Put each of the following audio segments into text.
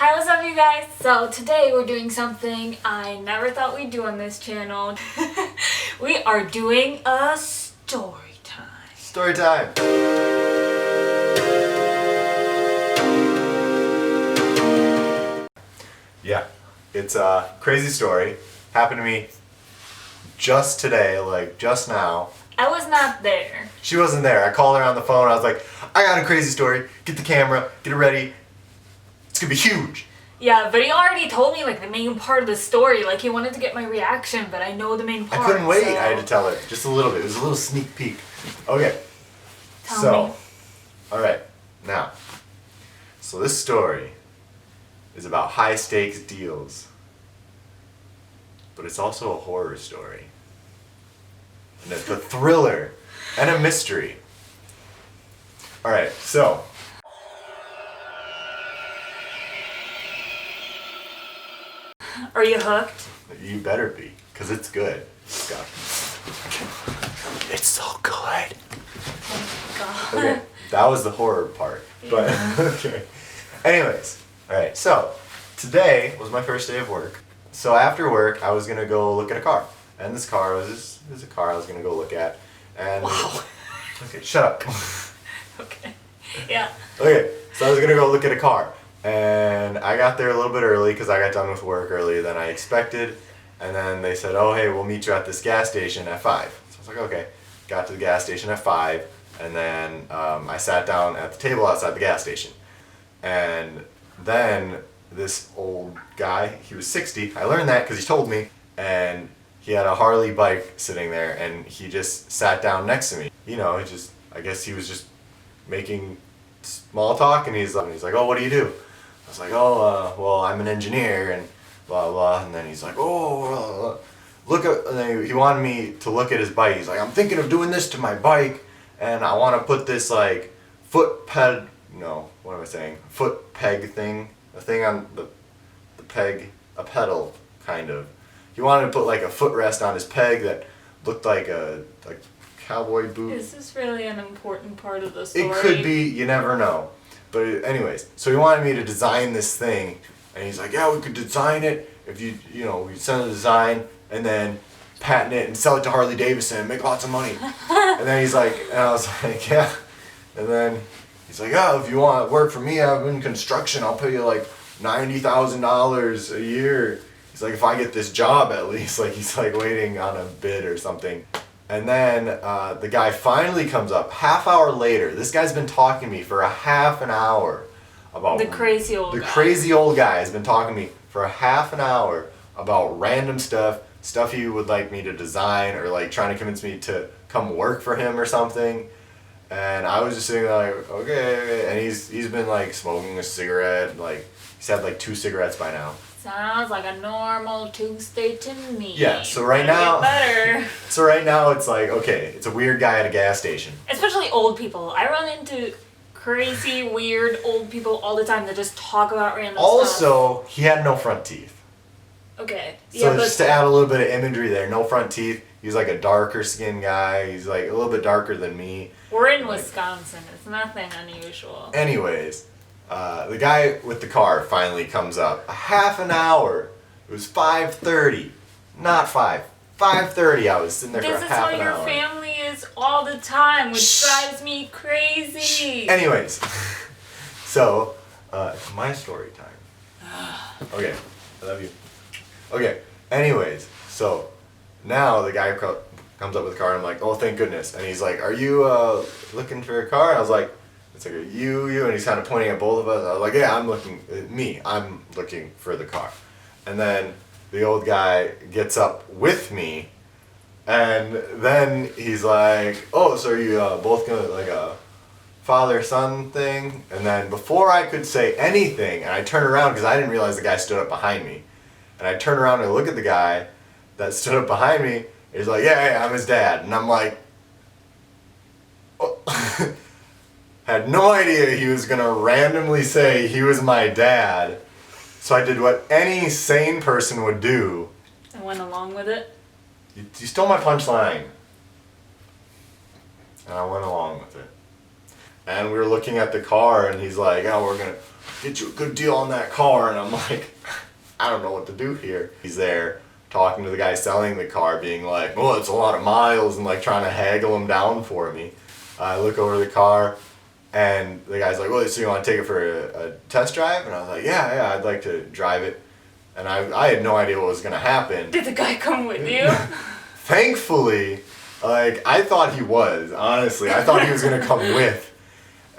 Hi, what's up you guys? So today we're doing something I never thought we'd do on this channel. We are doing a story time. Story time! Yeah, it's a crazy story. Happened to me just today, like just now. I was not there. She wasn't there. I called her on the phone. I was like, I got a crazy story. Get the camera, get it ready. It's gonna be huge. Yeah, but he already told me like the main part of the story. Like he wanted to get my reaction, but I know the main part. I couldn't wait. So... I had to tell her just a little bit. It was a little sneak peek. Okay. Tell me. All right, now. So this story is about high stakes deals, but it's also a horror story. And it's a thriller and a mystery. All right, so. Are you hooked? You better be, because it's good. It's so good. God. Okay, that was the horror part. But okay. Anyways, alright, so today was my first day of work. So after work, I was going to go look at a car. And this car was a car I was going to go look at. And wow. Okay, shut up. Okay. Yeah. Okay, so I was going to go look at a car. And I got there a little bit early because I got done with work earlier than I expected. And then they said, oh, hey, we'll meet you at this gas station at 5. So I was like, okay. Got to the gas station at 5. And then I sat down at the table outside the gas station. And then this old guy, he was 60. I learned that because he told me. And he had a Harley bike sitting there. And he just sat down next to me. You know, I guess he was just making small talk. And he's like, oh, what do you do? I was like, oh, well, I'm an engineer, and blah, blah. And then he's like, oh, look at, and then he wanted me to look at his bike. He's like, I'm thinking of doing this to my bike, and I want to put this, like, foot peg thing, a thing on the peg, a pedal, kind of. He wanted to put, like, a footrest on his peg that looked like a cowboy boot. Is this really an important part of the story? It could be, you never know. But anyways, so he wanted me to design this thing, and he's like, yeah, we could design it if we send a design and then patent it and sell it to Harley Davidson and make lots of money. And then he's like, and I was like, yeah. And then he's like, oh, if you want to work for me, I'm in construction, I'll pay you like $90,000 a year. He's like, if I get this job at least, like he's like waiting on a bid or something. And then the guy finally comes up, half hour later. This guy's been talking to me for a half an hour about... The crazy old guy. The crazy old guy has been talking to me for a half an hour about random stuff he would like me to design, or like trying to convince me to come work for him or something. And I was just sitting there like, okay. And he's been like smoking a cigarette, like he's had like 2 cigarettes by now. Sounds like a normal Tuesday to me. Yeah, so right now... Better. So right now it's like, okay, it's a weird guy at a gas station. Especially old people. I run into crazy, weird old people all the time that just talk about random stuff. Also, he had no front teeth. Okay. So just to add a little bit of imagery there, no front teeth. He's like a darker skinned guy. He's like a little bit darker than me. We're in Wisconsin. It's nothing unusual. Anyways... the guy with the car finally comes up. A half an hour. It was 5:30. Not 5. 5:30. I was sitting there for a half an hour. This is how your family is all the time, which drives me crazy. Anyways. So, it's my story time. Okay. I love you. Okay. Anyways. So, now the guy comes up with the car and I'm like, oh, thank goodness. And he's like, are you looking for a car? I was like, it's like a you, and he's kind of pointing at both of us. I was like, yeah, I'm looking for the car. And then the old guy gets up with me, and then he's like, oh, so are you both gonna, like a father-son thing? And then before I could say anything, and I turned around because I didn't realize the guy stood up behind me. And I turned around and look at the guy that stood up behind me. He's like, yeah, I'm his dad. And I'm like, oh. Had no idea he was going to randomly say he was my dad. So I did what any sane person would do. I went along with it. You stole my punchline. And I went along with it. And we were looking at the car, and he's like, "Oh, we're gonna get you a good deal on that car." And I'm like, I don't know what to do here. He's there talking to the guy selling the car, being like, "Oh, it's a lot of miles," and like trying to haggle him down for me. I look over the car, and the guy's like, "Well, so you want to take it for a test drive?" And I was like, yeah, I'd like to drive it. And I had no idea what was gonna happen. Did the guy come with you? Thankfully, like, I thought he was, honestly. I thought he was gonna come with.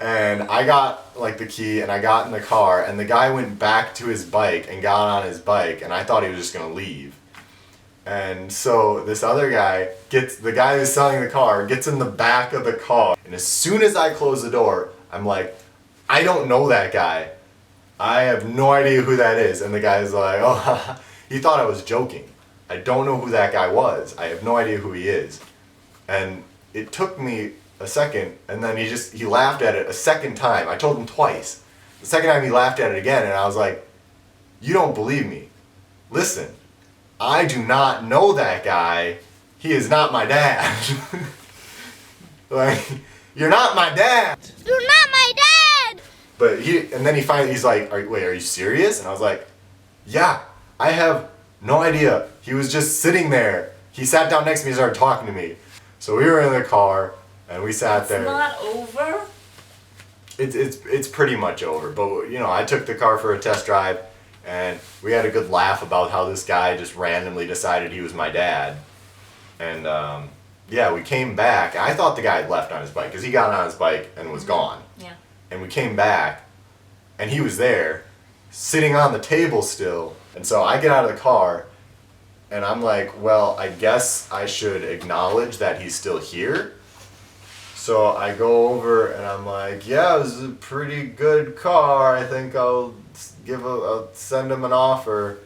And I got, like, the key, and I got in the car, and the guy went back to his bike and got on his bike, and I thought he was just gonna leave. And so this other guy the guy who's selling the car gets in the back of the car, and as soon as I close the door, I'm like, I don't know that guy. I have no idea who that is. And the guy's like, oh, he thought I was joking. I don't know who that guy was. I have no idea who he is. And it took me a second, and then he laughed at it a second time. I told him twice. The second time he laughed at it again, and I was like, you don't believe me. Listen, I do not know that guy. He is not my dad. Like, you're not my dad. You're not my dad! But he's like, wait, are you serious? And I was like, yeah, I have no idea. He was just sitting there. He sat down next to me and started talking to me. So we were in the car, and we sat there. It's not over? It's pretty much over. But, you know, I took the car for a test drive, and we had a good laugh about how this guy just randomly decided he was my dad. And, yeah, we came back. I thought the guy had left on his bike, because he got on his bike and was gone. Yeah. And we came back, and he was there, sitting on the table still. And so I get out of the car, and I'm like, well, I guess I should acknowledge that he's still here. So I go over, and I'm like, yeah, this is a pretty good car. I think I'll send him an offer.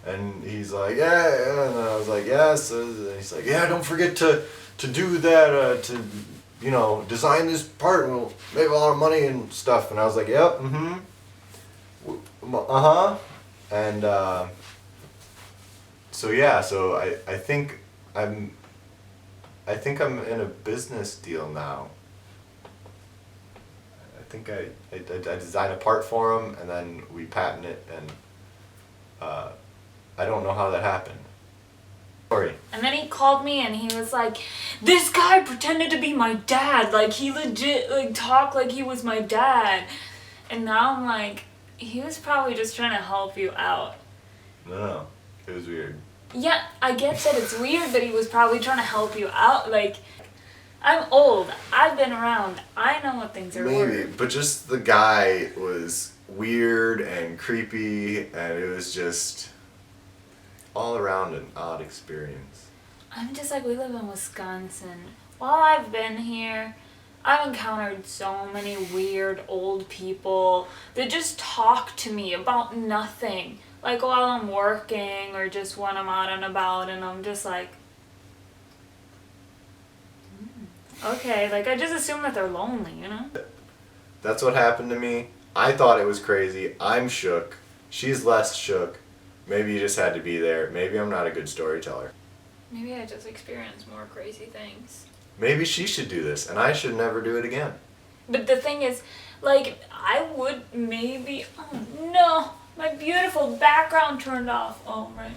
And he's like, yeah. And I was like, yes. And he's like, yeah, don't forget to do that, to, you know, design this part, and we'll make a lot of money and stuff. And I was like, yep, And so yeah, so I think I'm in a business deal now. I think I design a part for him, and then we patent it, and I don't know how that happened. Sorry. And then he called me and he was like, this guy pretended to be my dad. Like, he legit, like, talked like he was my dad. And now I'm like, he was probably just trying to help you out. No, it was weird. Yeah, I get that it's weird, but he was probably trying to help you out. Like, I'm old. I've been around. I know what things are Maybe, worth. but just the guy was weird and creepy, and it was just all around an odd experience. I'm just like, we live in Wisconsin. While I've been here, I've encountered so many weird old people that just talk to me about nothing. Like while I'm working or just when I'm out and about, and I'm just like, okay, like I just assume that they're lonely, you know? That's what happened to me. I thought it was crazy. I'm shook. She's less shook. Maybe you just had to be there. Maybe I'm not a good storyteller. Maybe I just experienced more crazy things. Maybe she should do this, and I should never do it again. But the thing is, like, I would maybe, oh no, my beautiful background turned off. Oh, right.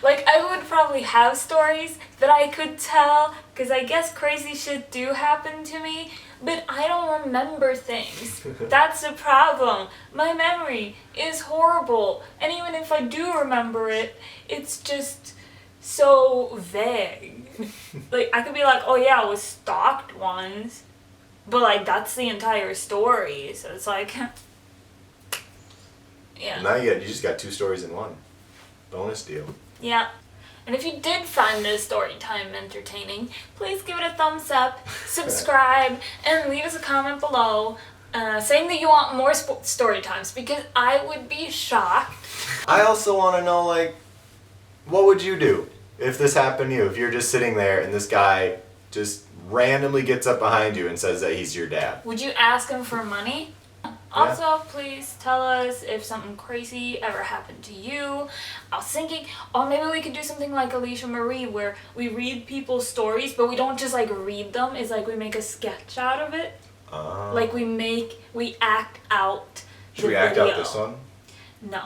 Like, I would probably have stories that I could tell, because I guess crazy shit do happen to me, but I don't remember things. That's the problem. My memory is horrible, and even if I do remember it, it's just so vague. Like, I could be like, oh yeah, I was stalked once, but like, that's the entire story, so it's like, yeah. Now you just got 2 stories in one. Bonus deal. Yeah. And if you did find this story time entertaining, please give it a thumbs up, subscribe, and leave us a comment below saying that you want more story times, because I would be shocked. I also want to know, like, what would you do if this happened to you? If you're just sitting there and this guy just randomly gets up behind you and says that he's your dad. Would you ask him for money? Also, please tell us if something crazy ever happened to you. I was thinking, or maybe we could do something like Alicia Marie, where we read people's stories, but we don't just like read them. It's like we make a sketch out of it. Oh. Like we act out. Should the we act video. out this one? No.